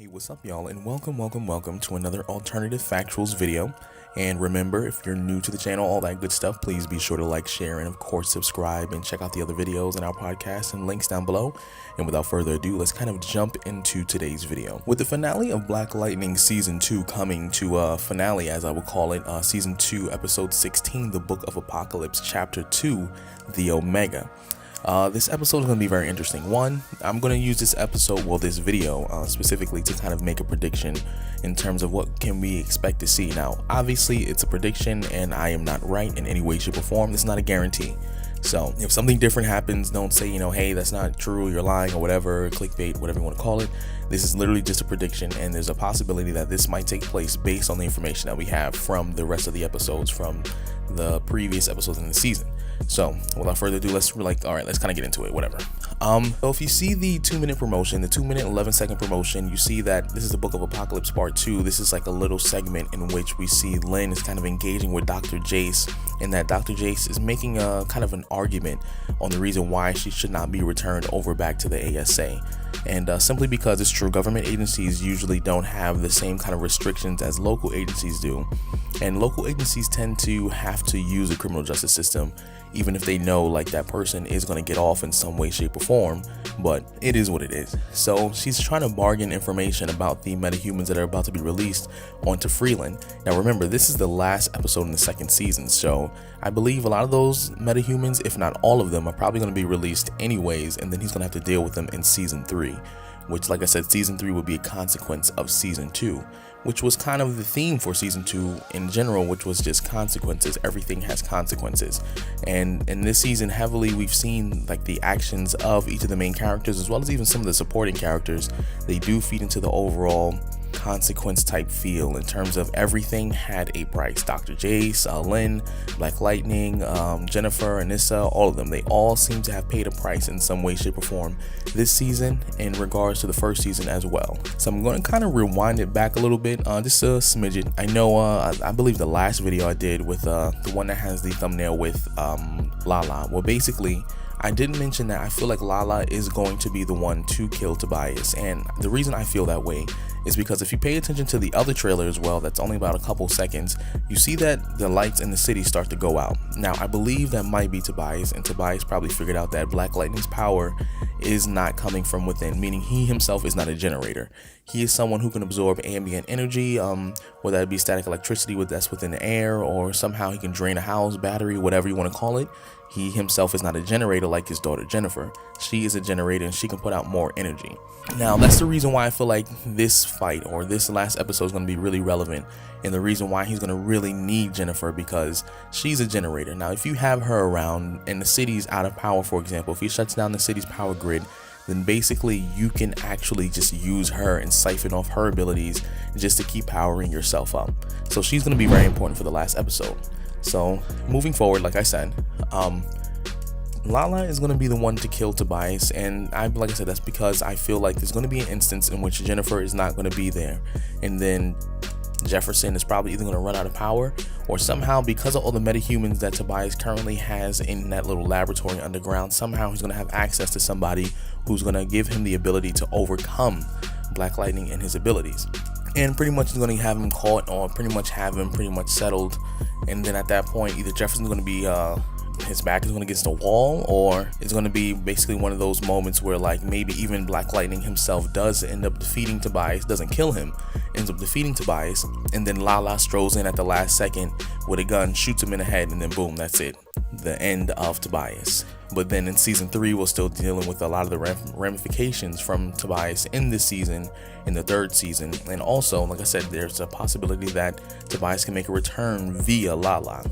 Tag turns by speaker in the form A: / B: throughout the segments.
A: Hey, what's up y'all, and welcome to another alternative factuals video. And remember, if you're new to the channel, all that good stuff, please be sure to like, share, and of course subscribe, and check out the other videos in our podcast and links down below. And without further ado, let's kind of jump into today's video. With the finale of Black Lightning Season 2 coming to a finale, as I would call it, Season 2, Episode 16, The Book of Apocalypse, Chapter 2, The Omega. This episode is going to be very interesting. One, I'm going to use this video specifically to kind of make a prediction in terms of what can we expect to see. Now, obviously, it's a prediction and I am not right in any way, shape, or form. This is not a guarantee. So if something different happens, don't say, hey, that's not true, you're lying, or whatever, clickbait, whatever you want to call it. This is literally just a prediction, and there's a possibility that this might take place based on the information that we have from the rest of the episodes, from the previous episodes in the season. So without further ado, let's kind of get into it, whatever. So if you see the 2-minute promotion, the 2-minute 11-second promotion, you see that this is the Book of Apocalypse Part 2. This is like a little segment in which we see Lynn is kind of engaging with Dr. Jace, and that Dr. Jace is making a kind of an argument on the reason why she should not be returned over back to the ASA. And simply because it's true, government agencies usually don't have the same kind of restrictions as local agencies do. And local agencies tend to have to use the criminal justice system, even if they know like that person is going to get off in some way, shape, or form. But it is what it is. So she's trying to bargain information about the metahumans that are about to be released onto Freeland. Now remember, this is the last episode in the second season, so I believe a lot of those metahumans, if not all of them, are probably going to be released anyways, and then he's going to have to deal with them in Season 3. Which, like I said, Season 3 would be a consequence of Season 2, which was kind of the theme for Season 2 in general, which was just consequences. Everything has consequences. And in this season, heavily, we've seen like the actions of each of the main characters, as well as even some of the supporting characters. They do feed into the overall consequence type feel in terms of everything had a price. Dr. Jace, Lynn, Black Lightning, Jennifer, Anissa, all of them, they all seem to have paid a price in some way, shape, or form this season in regards to the first season as well. So I'm going to kind of rewind it back a little bit, just a smidgen. I know I believe the last video I did with the one that has the thumbnail with Lala, well, basically I did mention that I feel like Lala is going to be the one to kill Tobias, and the reason I feel that way is because if you pay attention to the other trailer as well, that's only about a couple seconds, you see that the lights in the city start to go out. Now I believe that might be Tobias, and Tobias probably figured out that Black Lightning's power is not coming from within, meaning he himself is not a generator. He is someone who can absorb ambient energy, whether that be static electricity that's within the air, or somehow he can drain a house, battery, whatever you want to call it. He himself is not a generator like his daughter Jennifer. She is a generator and she can put out more energy. Now that's the reason why I feel like this fight or this last episode is going to be really relevant, and the reason why he's going to really need Jennifer, because she's a generator. Now if you have her around and the city's out of power, for example, if he shuts down the city's power grid, then basically you can actually just use her and siphon off her abilities just to keep powering yourself up. So she's going to be very important for the last episode. So moving forward, like I said, Lala is going to be the one to kill Tobias, and like I said, that's because I feel like there's going to be an instance in which Jennifer is not going to be there, and then Jefferson is probably either going to run out of power, or somehow, because of all the metahumans that Tobias currently has in that little laboratory underground, somehow he's going to have access to somebody who's going to give him the ability to overcome Black Lightning and his abilities. And pretty much is going to have him caught, or pretty much have him pretty much settled. And then at that point, either Jefferson's going to be his back is going to against the wall, or it's going to be basically one of those moments where like maybe even Black Lightning himself does end up defeating Tobias, doesn't kill him, ends up defeating Tobias, and then Lala strolls in at the last second with a gun, shoots him in the head, and then boom, that's it, the end of Tobias. But then in Season 3, we're still dealing with a lot of the ramifications from Tobias in this season, in the third season. And also, like I said, there's a possibility that Tobias can make a return via Lala.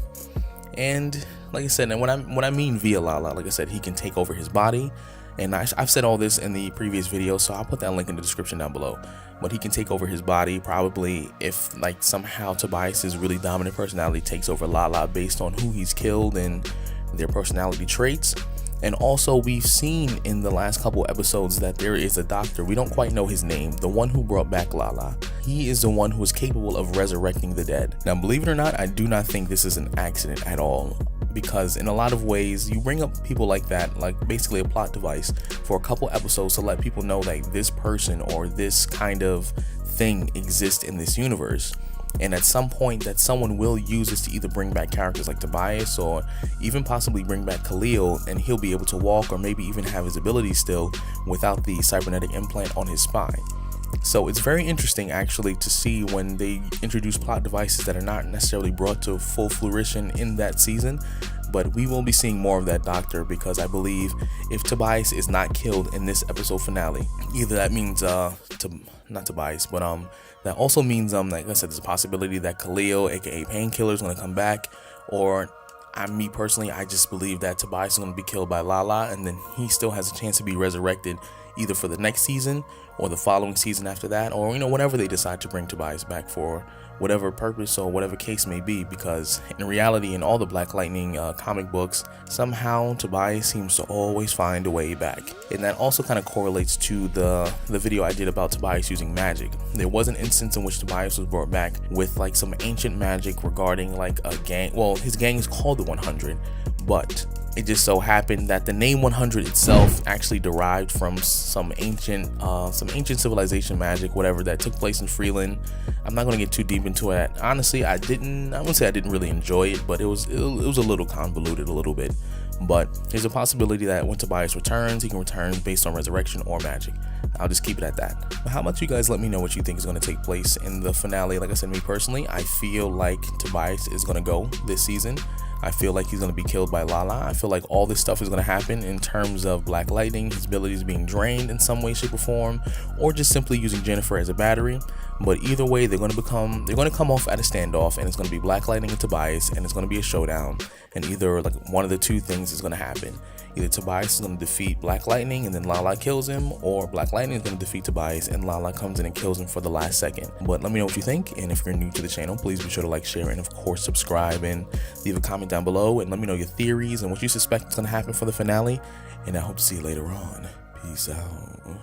A: And like I said, and when I mean via Lala, like I said, he can take over his body. And I've said all this in the previous video, so I'll put that link in the description down below. But he can take over his body, probably if like somehow Tobias's really dominant personality takes over Lala based on who he's killed and their personality traits. And also, we've seen in the last couple episodes that there is a doctor, we don't quite know his name, the one who brought back Lala. He is the one who is capable of resurrecting the dead. Now, believe it or not, I do not think this is an accident at all. because in a lot of ways you bring up people like that, like basically a plot device for a couple episodes to let people know that this person or this kind of thing exists in this universe, and at some point that someone will use this to either bring back characters like Tobias or even possibly bring back Khalil, and he'll be able to walk or maybe even have his abilities still without the cybernetic implant on his spine. So it's very interesting actually to see when they introduce plot devices that are not necessarily brought to full fruition in that season. But we will be seeing more of that Doctor, because I believe if Tobias is not killed in this episode finale, either that means not Tobias, but that also means like I said, there's a possibility that Khalil, aka Painkiller, is gonna come back, or me personally, I just believe that Tobias is gonna be killed by Lala, and then he still has a chance to be resurrected either for the next season or the following season after that, or whenever they decide to bring Tobias back for whatever purpose or whatever case may be. Because in reality, in all the Black Lightning comic books, somehow Tobias seems to always find a way back, and that also kind of correlates to the video I did about Tobias using magic. There was an instance in which Tobias was brought back with like some ancient magic regarding like a gang. Well, his gang is called the 100, but it just so happened that the name 100 itself actually derived from some ancient civilization magic, whatever, that took place in Freeland. I'm not going to get too deep into it. Honestly, I wouldn't say I didn't really enjoy it, but it was a little convoluted a little bit. But there's a possibility that when Tobias returns, he can return based on resurrection or magic. I'll just keep it at that. But how about you guys let me know what you think is going to take place in the finale? Like I said, me personally, I feel like Tobias is going to go this season. I feel like he's going to be killed by Lala. I feel like all this stuff is going to happen in terms of Black Lightning, his abilities being drained in some way, shape, or form, or just simply using Jennifer as a battery. But either way, they're going to come off at a standoff, and it's going to be Black Lightning and Tobias, and it's going to be a showdown. And either like one of the two things is going to happen. Either Tobias is going to defeat Black Lightning and then Lala kills him, or Black Lightning is going to defeat Tobias and Lala comes in and kills him for the last second. But let me know what you think, and if you're new to the channel, please be sure to like, share, and of course subscribe, and leave a comment down below and let me know your theories and what you suspect is going to happen for the finale. And I hope to see you later on. Peace out.